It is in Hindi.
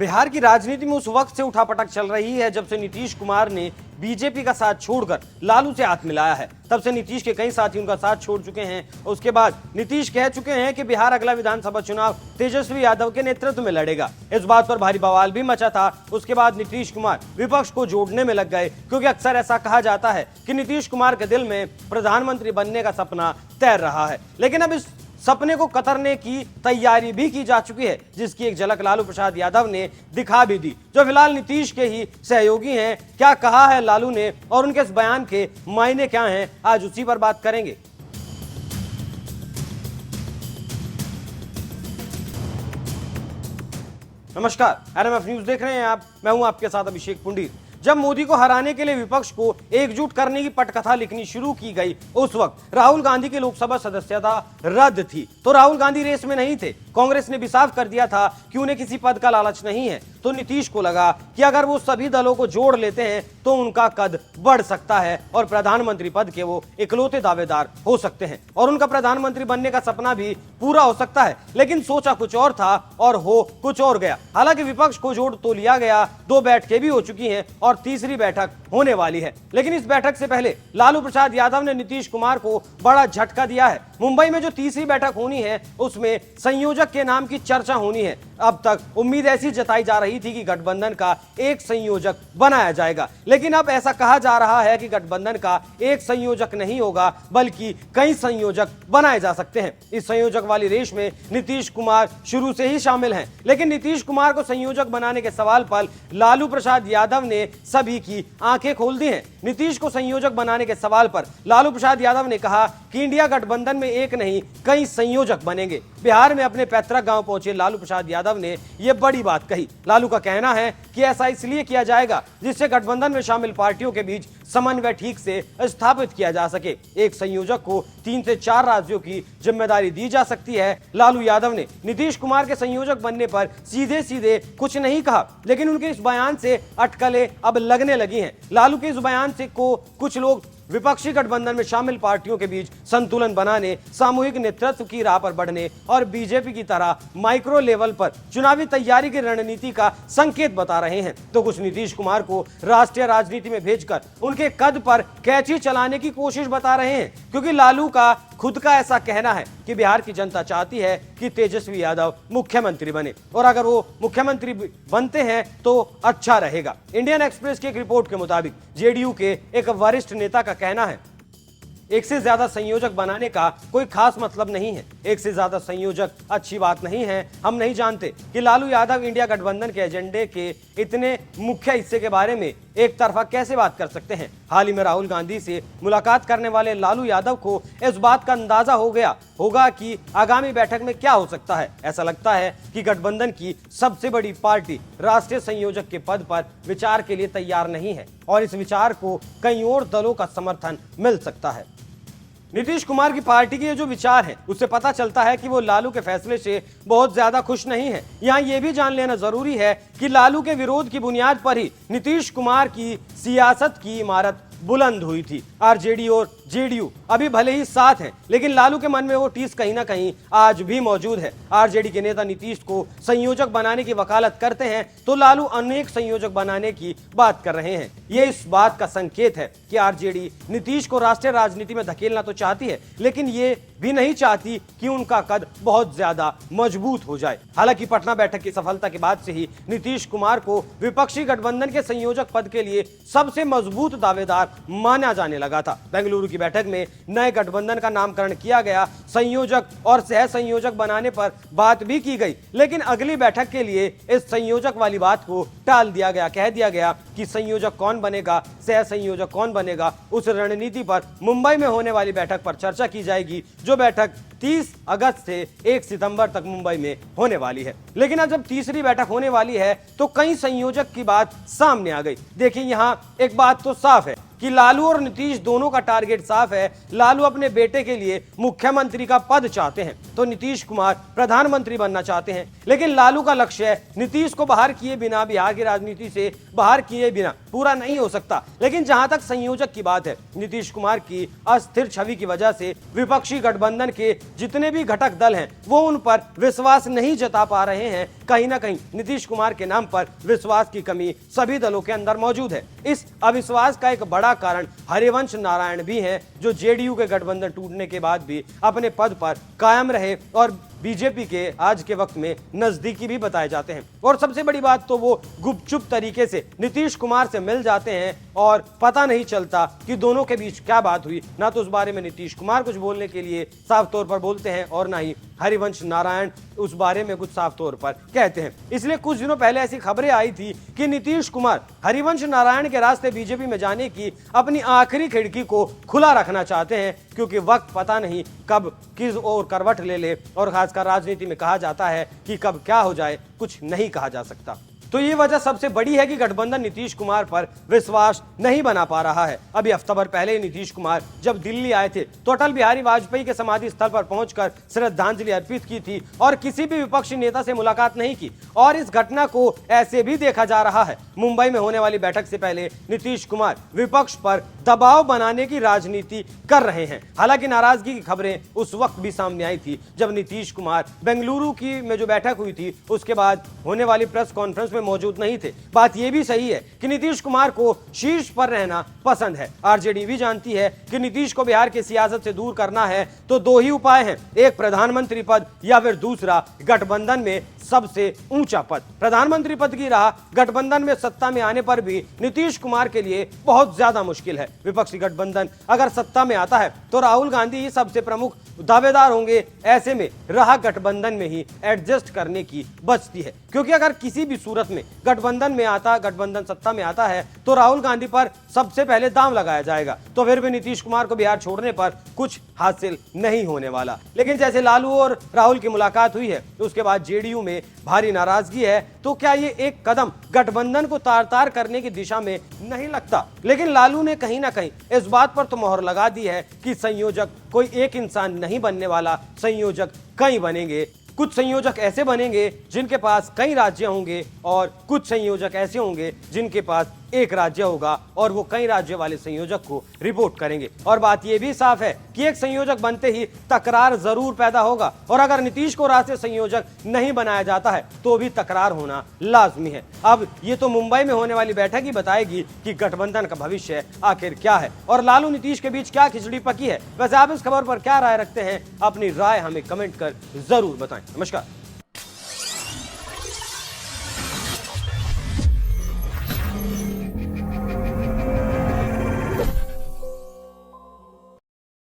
बिहार की राजनीति में उस वक्त से उठापटक चल रही है जब से नीतीश कुमार ने बीजेपी का साथ छोड़कर लालू से हाथ मिलाया है। तब से नीतीश के कई साथी उनका साथ छोड़ चुके हैं। उसके बाद नीतीश कह चुके हैं कि बिहार अगला विधानसभा चुनाव तेजस्वी यादव के नेतृत्व में लड़ेगा। इस बात पर भारी बवाल भी मचा था। उसके बाद नीतीश कुमार विपक्ष को जोड़ने में लग गए, क्योंकि अक्सर ऐसा कहा जाता है कि नीतीश कुमार के दिल में प्रधानमंत्री बनने का सपना तैर रहा है। लेकिन अब इस सपने को कतरने की तैयारी भी की जा चुकी है, जिसकी एक झलक लालू प्रसाद यादव ने दिखा भी दी, जो फिलहाल नीतीश के ही सहयोगी हैं। क्या कहा है लालू ने और उनके इस बयान के मायने क्या हैं, आज उसी पर बात करेंगे। नमस्कार, एनएमएफ न्यूज देख रहे हैं आप। मैं हूं आपके साथ अभिषेक पुंडीर। जब मोदी को हराने के लिए विपक्ष को एकजुट करने की पटकथा लिखनी शुरू की गई, उस वक्त राहुल गांधी की लोकसभा सदस्यता रद्द थी, तो राहुल गांधी रेस में नहीं थे। कांग्रेस ने भी साफ कर दिया था कि उन्हें किसी पद का लालच नहीं है। तो नीतीश को लगा कि अगर वो सभी दलों को जोड़ लेते हैं तो उनका कद बढ़ सकता है और प्रधानमंत्री पद के वो इकलौते दावेदार हो सकते हैं और उनका प्रधानमंत्री बनने का सपना भी पूरा हो सकता है। लेकिन सोचा कुछ और था और हो कुछ और गया। हालांकि विपक्ष को जोड़ तो लिया गया, 2 बैठकें भी हो चुकी हैं और तीसरी बैठक होने वाली है। लेकिन इस बैठक से पहले लालू प्रसाद यादव ने नीतीश कुमार को बड़ा झटका दिया है। मुंबई में जो तीसरी बैठक होनी है उसमें संयोजक के नाम की चर्चा होनी है। अब तक उम्मीद ऐसी जताई जा रही थी कि गठबंधन का एक संयोजक बनाया जाएगा, लेकिन अब ऐसा कहा जा रहा है कि गठबंधन का एक संयोजक नहीं होगा बल्कि कई संयोजक बनाए जा सकते हैं। इस संयोजक वाली रेस में नीतीश कुमार शुरू से ही शामिल हैं। लेकिन नीतीश कुमार को संयोजक बनाने के सवाल पर लालू प्रसाद यादव ने सभी की आंखें खोल दी हैं। नीतीश को संयोजक बनाने के सवाल पर लालू प्रसाद यादव ने कहा कि इंडिया गठबंधन में एक नहीं कई संयोजक बनेंगे। बिहार में अपने पैतृक गांव पहुंचे लालू प्रसाद यादव ने यह बड़ी बात कही। लालू का कहना है कि ऐसा इसलिए किया जाएगा जिससे गठबंधन में शामिल पार्टियों के बीच समन्वय ठीक से स्थापित किया जा सके। एक संयोजक को 3 से 4 राज्यों की जिम्मेदारी दी जा सकती है। लालू यादव ने नीतीश कुमार के संयोजक बनने पर सीधे सीधे कुछ नहीं कहा, लेकिन उनके इस बयान से अटकलें अब लगने लगी हैं। लालू के इस बयान से को कुछ लोग विपक्षी गठबंधन में शामिल पार्टियों के बीच संतुलन बनाने, सामूहिक नेतृत्व की राह पर बढ़ने और बीजेपी की तरह माइक्रो लेवल पर चुनावी तैयारी की रणनीति का संकेत बता रहे हैं। तो कुछ नीतीश कुमार को राष्ट्रीय राजनीति में भेजकर उनके कद पर कैंची चलाने की कोशिश बता रहे हैं, क्योंकि लालू का खुद का ऐसा कहना है कि बिहार की जनता चाहती है कि तेजस्वी यादव मुख्यमंत्री बने और अगर वो मुख्यमंत्री बनते हैं तो अच्छा रहेगा। इंडियन एक्सप्रेस की एक रिपोर्ट के मुताबिक जेडीयू के एक वरिष्ठ नेता का कहना है, एक से ज्यादा संयोजक बनाने का कोई खास मतलब नहीं है। एक से ज्यादा संयोजक अच्छी बात नहीं है। हम नहीं जानते कि लालू यादव इंडिया गठबंधन के एजेंडे के इतने मुख्य हिस्से के बारे में एक तरफा कैसे बात कर सकते हैं। हाल ही में राहुल गांधी से मुलाकात करने वाले लालू यादव को इस बात का अंदाजा हो गया होगा कि आगामी बैठक में क्या हो सकता है। ऐसा लगता है कि गठबंधन की सबसे बड़ी पार्टी राष्ट्रीय संयोजक के पद पर विचार के लिए तैयार नहीं है और इस विचार को कई और दलों का समर्थन मिल सकता है। नीतीश कुमार की पार्टी के जो विचार हैं उससे पता चलता है कि वो लालू के फैसले से बहुत ज्यादा खुश नहीं है। यहाँ ये भी जान लेना जरूरी है कि लालू के विरोध की बुनियाद पर ही नीतीश कुमार की सियासत की इमारत बुलंद हुई थी। आरजेडी और जेडीयू अभी भले ही साथ हैं, लेकिन लालू के मन में वो टीस कहीं ना कहीं आज भी मौजूद है। आरजेडी के नेता नीतीश को संयोजक बनाने की वकालत करते हैं तो लालू अनेक संयोजक बनाने की बात कर रहे हैं। ये इस बात का संकेत है कि आरजेडी नीतीश को राष्ट्रीय राजनीति में धकेलना तो चाहती है, लेकिन ये भी नहीं चाहती कि उनका कद बहुत ज्यादा मजबूत हो जाए। हालांकि पटना बैठक की सफलता के बाद से ही नीतीश कुमार को विपक्षी गठबंधन के संयोजक पद के लिए सबसे मजबूत दावेदार माना जाने लगा था। बेंगलुरु की बैठक में नए गठबंधन का नामकरण किया गया। संयोजक और सह संयोजक बनाने पर बात भी की गई, लेकिन अगली बैठक के लिए इस संयोजक वाली बात को टाल दिया गया। कह दिया गया कि संयोजक कौन बनेगा, सह संयोजक कौन बनेगा, उस रणनीति पर मुंबई में होने वाली बैठक पर चर्चा की जाएगी, जो बैठक 30 अगस्त से 1 सितंबर तक मुंबई में होने वाली है। लेकिन अब जब तीसरी बैठक होने वाली है तो कई संयोजक की बात सामने आ गई। देखिए, यहाँ एक बात तो साफ है कि लालू और नीतीश दोनों का टारगेट साफ है। लालू अपने बेटे के लिए मुख्यमंत्री का पद चाहते हैं तो नीतीश कुमार प्रधानमंत्री बनना चाहते हैं, लेकिन लालू का लक्ष्य है नीतीश को बाहर किए बिना, बिहार की राजनीति से बाहर किए बिना पूरा नहीं हो सकता। लेकिन जहां तक संयोजक की बात है, नीतीश कुमार की अस्थिर छवि की वजह से विपक्षी गठबंधन के जितने भी घटक दल हैं वो उन पर विश्वास नहीं जता पा रहे हैं। कहीं ना कहीं नीतीश कुमार के नाम पर विश्वास की कमी सभी दलों के अंदर मौजूद है। इस अविश्वास का एक बड़ा कारण हरिवंश नारायण भी हैं, जो जेडीयू के गठबंधन टूटने के बाद भी अपने पद पर कायम रहे और बीजेपी के आज के वक्त में नजदीकी भी बताए जाते हैं। और सबसे बड़ी बात तो वो गुपचुप तरीके से नीतीश कुमार से मिल जाते हैं और पता नहीं चलता कि दोनों के बीच क्या बात हुई। ना तो उस बारे में नीतीश कुमार कुछ बोलने के लिए साफ तौर पर बोलते हैं और ना ही हरिवंश नारायण उस बारे में कुछ साफ तौर पर कहते हैं। इसलिए कुछ दिनों पहले ऐसी खबरें आई थी कि नीतीश कुमार हरिवंश नारायण के रास्ते बीजेपी में जाने की अपनी आखिरी खिड़की को खुला रखना चाहते हैं, क्योंकि वक्त पता नहीं कब किस ओर करवट ले ले, और खासकर राजनीति में कहा जाता है कि कब क्या हो जाए कुछ नहीं कहा जा सकता। तो ये वजह सबसे बड़ी है कि गठबंधन नीतीश कुमार पर विश्वास नहीं बना पा रहा है। अभी हफ्ता भर पहले नीतीश कुमार जब दिल्ली आए थे तो अटल बिहारी वाजपेयी के समाधि स्थल पर पहुंचकर श्रद्धांजलि अर्पित की थी और किसी भी विपक्षी नेता से मुलाकात नहीं की। और इस घटना को ऐसे भी देखा जा रहा है, मुंबई में होने वाली बैठक से पहले नीतीश कुमार विपक्ष पर दबाव बनाने की राजनीति कर रहे हैं। हालांकि नाराजगी की खबरें उस वक्त भी सामने आई थी जब नीतीश कुमार बेंगलुरु की में जो बैठक हुई थी उसके बाद होने वाली प्रेस कॉन्फ्रेंस में मौजूद नहीं थे। बात यह भी सही है कि नीतीश कुमार को शीर्ष पर रहना पसंद है। आरजेडी भी जानती है कि नीतीश को बिहार की सियासत से दूर करना है तो दो ही उपाय हैं, एक प्रधानमंत्री पद या फिर दूसरा गठबंधन में सबसे ऊंचा पद। प्रधानमंत्री पद की राह गठबंधन में सत्ता में आने पर भी नीतीश कुमार के लिए बहुत ज्यादा मुश्किल है। विपक्षी गठबंधन अगर सत्ता में आता है तो राहुल गांधी ही सबसे प्रमुख दावेदार होंगे। ऐसे में राह गठबंधन में ही एडजस्ट करने की बचती है, क्योंकि अगर किसी भी सूरत में गठबंधन सत्ता में आता है तो राहुल गांधी पर सबसे पहले दांव लगाया जाएगा। तो फिर भी नीतीश कुमार को बिहार छोड़ने पर कुछ हासिल नहीं होने वाला। लेकिन जैसे लालू और राहुल की मुलाकात हुई है तो उसके बाद जेडीयू में भारी नाराजगी है, तो क्या ये एक कदम गठबंधन को तार तार करने की दिशा में नहीं लगता? लेकिन लालू ने कहीं ना कहीं इस बात पर तो मोहर लगा दी है कि संयोजक कोई एक इंसान नहीं बनने वाला, संयोजक कई बनेंगे। कुछ संयोजक ऐसे बनेंगे जिनके पास कई राज्य होंगे और कुछ संयोजक ऐसे होंगे जिनके पास एक राज्य होगा और वो कई राज्य वाले संयोजक को रिपोर्ट करेंगे। और बात यह भी साफ है कि एक संयोजक बनते ही तकरार जरूर पैदा होगा, और अगर नीतीश को राष्ट्रीय संयोजक नहीं बनाया जाता है तो भी तकरार होना लाजमी है। अब ये तो मुंबई में होने वाली बैठक ही बताएगी कि गठबंधन का भविष्य आखिर क्या है और लालू नीतीश के बीच क्या खिचड़ी पकी है। वैसे आप इस खबर पर क्या राय रखते हैं? अपनी राय हमें कमेंट कर जरूर बताएं। नमस्कार।